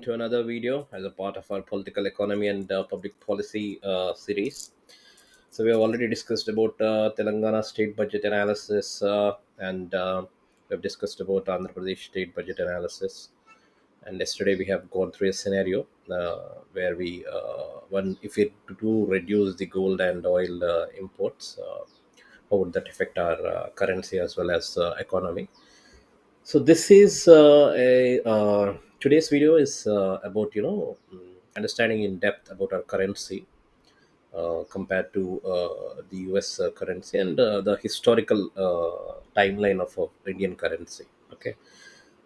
to another video as a part of our political economy and public policy series. So we have already discussed about Telangana state budget analysis, and we have discussed about Andhra Pradesh state budget analysis. And yesterday we have gone through a scenario where one if we do reduce the gold and oil imports, how would that affect our currency as well as economy? So this is a today's video is about understanding in depth about our currency compared to the US currency and the historical timeline of Indian currency. Okay,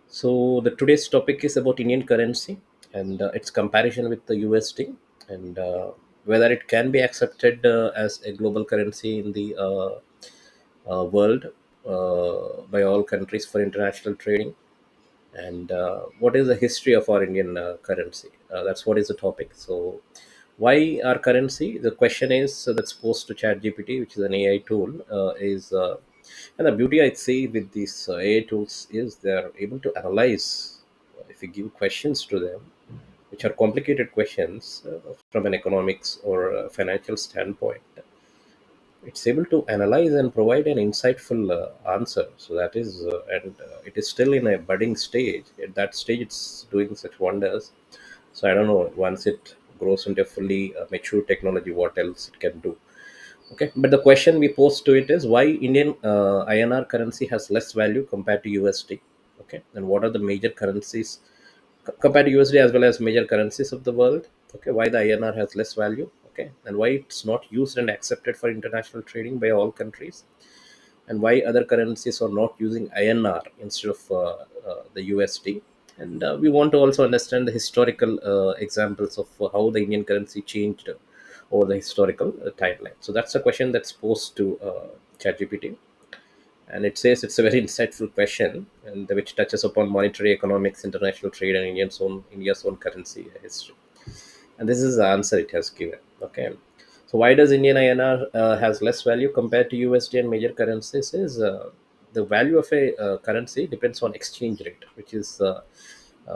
so the today's topic is about Indian currency and its comparison with the USD and whether it can be accepted as a global currency in the world by all countries for international trading, and what is the history of our Indian currency. That's what is the topic. So why our currency, the question is, that's posed to ChatGPT, which is an AI tool, is and the beauty I see with these AI tools is they're able to analyze, if you give questions to them which are complicated questions from an economics or financial standpoint, it's able to analyze and provide an insightful answer. So that is and it is still in a budding stage. At that stage it's doing such wonders. So I don't know, once it grows into a fully mature technology, what else it can do. Okay, but the question we pose to it is why Indian INR currency has less value compared to USD. Okay, and what are the major currencies compared to USD as well as major currencies of the world. Okay, why the INR has less value. Okay, and why it's not used and accepted for international trading by all countries, and why other currencies are not using INR instead of the USD. And we want to also understand the historical examples of how the Indian currency changed over the historical timeline. So that's a question that's posed to ChatGPT, and it says it's a very insightful question, and which touches upon monetary economics, international trade, and India's own currency history. And this is the answer it has given. Okay, so why does Indian INR has less value compared to USD and major currencies? Is the value of a currency depends on exchange rate, which is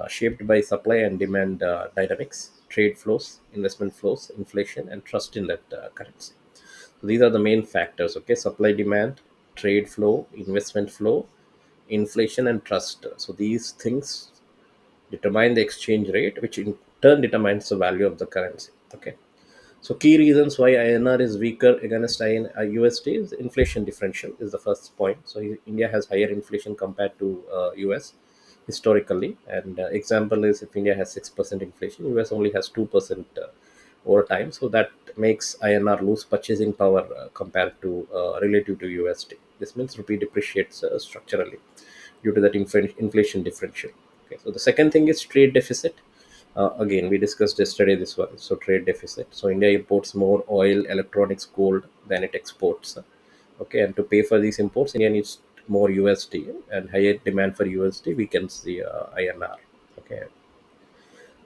shaped by supply and demand dynamics, trade flows, investment flows, inflation, and trust in that currency. So these are the main factors. Okay, supply, demand, trade flow, investment flow, inflation, and trust. So these things determine the exchange rate, which in turn determines the value of the currency. Okay, so key reasons why INR is weaker against USD is inflation differential is the first point. So India has higher inflation compared to US historically, and example is if India has 6% inflation, US only has 2% over time. So that makes INR lose purchasing power compared to relative to USD. This means rupee depreciates structurally due to that inflation differential. Okay, so the second thing is trade deficit. Again, we discussed yesterday this one. So trade deficit. So India imports more oil, electronics, gold than it exports. Okay, and to pay for these imports, India needs more USD, and higher demand for USD weakens the INR. Okay.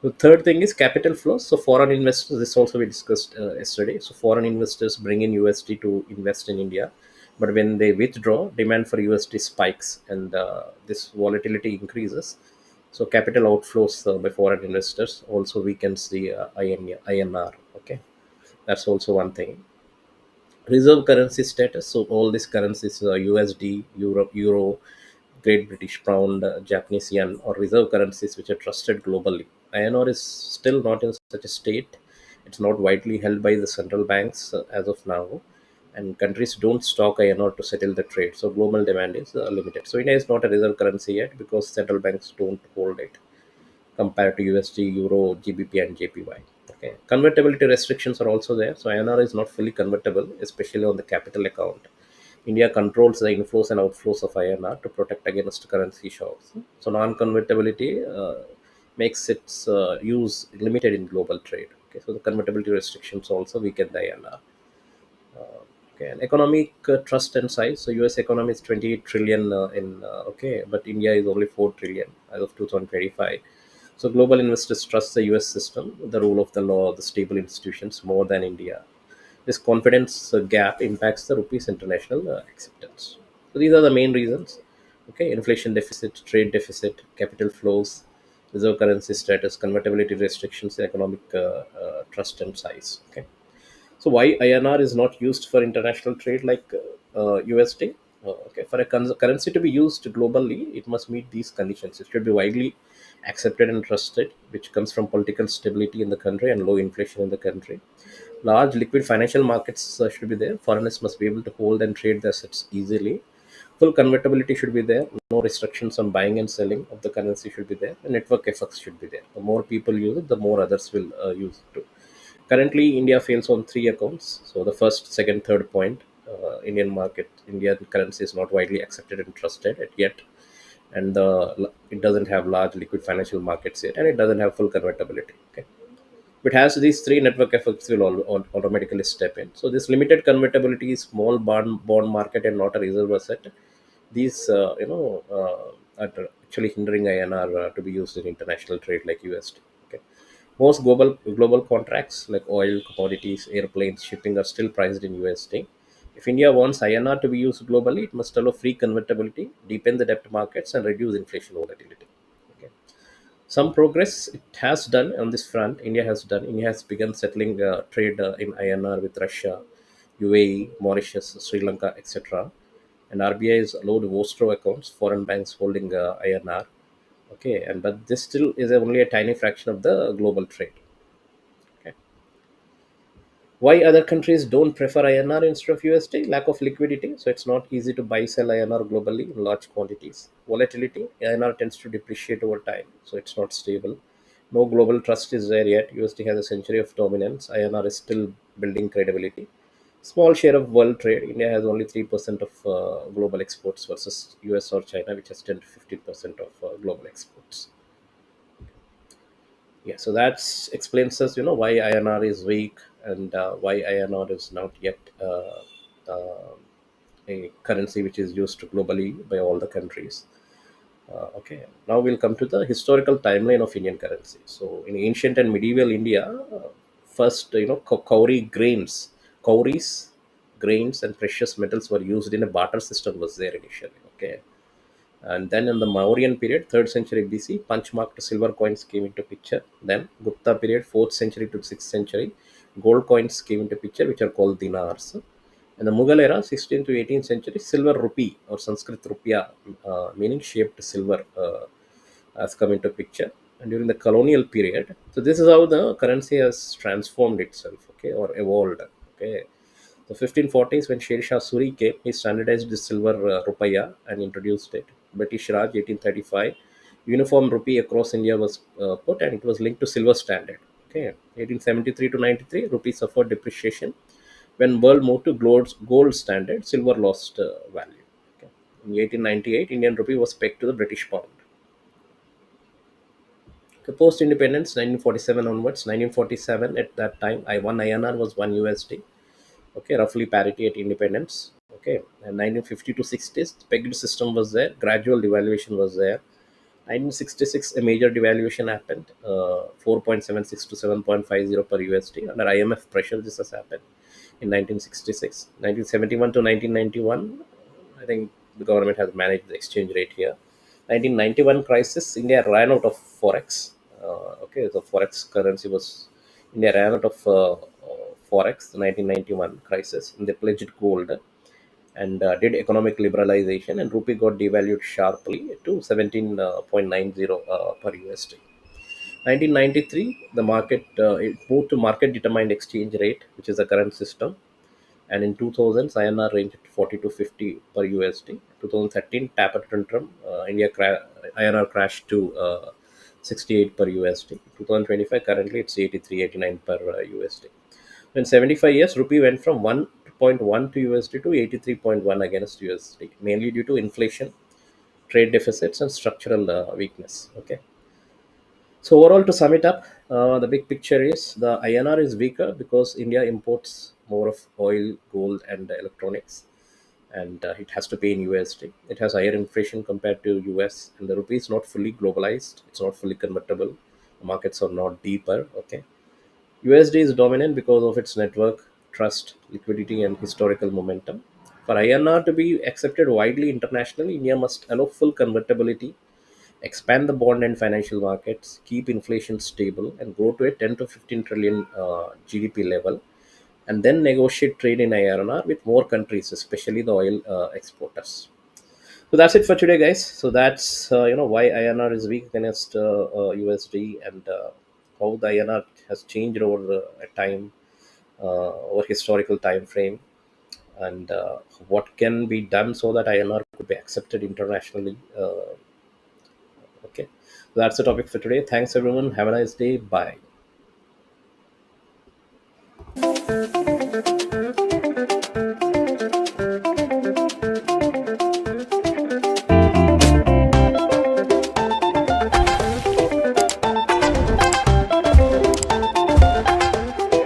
The third thing is capital flows. So foreign investors, this also we discussed yesterday. So foreign investors bring in USD to invest in India, but when they withdraw, demand for USD spikes, and this volatility increases. So capital outflows by foreign investors also weakens the INR. Okay, that's also one thing. Reserve currency status. So all these currencies, USD, Euro, Great British Pound, Japanese Yen, or reserve currencies which are trusted globally. INR is still not in such a state. It's not widely held by the central banks as of now, and countries don't stock INR to settle the trade. So global demand is limited. So India is not a reserve currency yet because central banks don't hold it compared to USD, Euro, GBP, and JPY. Okay, convertibility restrictions are also there. So INR is not fully convertible, especially on the capital account. India controls the inflows and outflows of INR to protect against currency shocks. So non-convertibility makes its use limited in global trade. Okay, so the convertibility restrictions also weaken the INR. Okay, and economic trust and size. So U.S. economy is 28 trillion in okay, but India is only 4 trillion as of 2025. So global investors trust the U.S. system, the rule of the law, the stable institutions more than India. This confidence gap impacts the rupee's international acceptance. So these are the main reasons. Okay, inflation deficit, trade deficit, capital flows, reserve currency status, convertibility restrictions, economic trust and size. Okay. So why INR is not used for international trade like USD? Okay, for a currency to be used globally, it must meet these conditions. It should be widely accepted and trusted, which comes from political stability in the country and low inflation in the country. Large liquid financial markets should be there. Foreigners must be able to hold and trade the assets easily. Full convertibility should be there. No restrictions on buying and selling of the currency should be there. And network effects should be there. The more people use it, the more others will use it too. Currently, India fails on three accounts. So the first, second, third point, Indian currency is not widely accepted and trusted yet, and it doesn't have large liquid financial markets yet, and it doesn't have full convertibility. Okay, if it has these three, network effects will automatically step in. So this limited convertibility is small bond market and not a reserve asset. These are actually hindering INR to be used in international trade like USD. Okay. Most global contracts like oil, commodities, airplanes, shipping are still priced in USD. If India wants INR to be used globally, it must allow free convertibility, deepen the debt markets, and reduce inflation volatility. Okay. Some progress it has done on this front. India has done. India has begun settling trade in INR with Russia, UAE, Mauritius, Sri Lanka, etc. And RBI has allowed Vostro accounts, foreign banks holding INR. Okay, and but this still is only a tiny fraction of the global trade. Okay. Why other countries don't prefer INR instead of USD? Lack of liquidity. So it's not easy to buy sell INR globally in large quantities. Volatility. INR tends to depreciate over time, so it's not stable. No global trust is there yet. USD has a century of dominance. INR is still building credibility. Small share of world trade. India has only 3% of global exports versus US or China, which has 10 to 15% of global exports. Yeah, so that explains us, why INR is weak and why INR is not yet a currency which is used globally by all the countries. Okay, now we'll come to the historical timeline of Indian currency. So in ancient and medieval India, first, cowries, grains, and precious metals were used in a barter system was there initially. Okay, and then in the Mauryan period, 3rd century BC, punch marked silver coins came into picture. Then Gupta period, 4th century to 6th century, gold coins came into picture, which are called dinars. In the Mughal era, 16th to 18th century, silver rupee or Sanskrit rupia, meaning shaped silver, has come into picture. And during the colonial period, so this is how the currency has transformed itself, okay, or evolved. Okay, the 1540s, when Sher Shah Suri came, he standardized the silver rupiah and introduced it. British Raj, 1835, uniform rupee across India was put, and it was linked to silver standard. Okay, 1873 to 93, rupee suffered depreciation. When world moved to gold standard, silver lost value. Okay. In 1898, Indian rupee was pegged to the British pound. The post independence, 1947 onwards, 1947 at that time, one INR was 1 USD. Okay, roughly parity at independence. Okay, and 1950 to 60s, the pegged system was there, gradual devaluation was there. 1966, a major devaluation happened, 4.76 to 7.50 per USD. Under IMF pressure, this has happened in 1966. 1971 to 1991, I think the government has managed the exchange rate here. 1991 crisis, India ran out of forex. Okay, the forex currency was India ran out of forex. The 1991 crisis, and they pledged gold and did economic liberalization, and rupee got devalued sharply to 17.90 per USD. 1993, the market it moved to market determined exchange rate, which is the current system, and in 2000s, INR ranged 40 to 50 per USD. 2013, tapered tantrum, INR crashed to 68 per USD. 2025, currently it's 83, 89 per USD. In 75 years, rupee went from 1.1 to USD to 83.1 against USD, mainly due to inflation, trade deficits, and structural weakness. Okay. So overall, to sum it up, the big picture is the INR is weaker because India imports more of oil, gold, and electronics, and it has to pay in USD. It has higher inflation compared to US, and the rupee is not fully globalized. It's not fully convertible. The markets are not deeper. Okay, USD is dominant because of its network, trust, liquidity, and historical momentum. For INR to be accepted widely internationally, India must allow full convertibility, expand the bond and financial markets, keep inflation stable, and grow to a 10 to 15 trillion GDP level, and then negotiate trade in IRNR with more countries, especially the oil exporters. So that's it for today, guys. So that's why INR is weak against USD, and how the INR has changed over a time, over historical time frame, and what can be done so that INR could be accepted internationally. Okay, so that's the topic for today. Thanks, everyone. Have a nice day. Bye.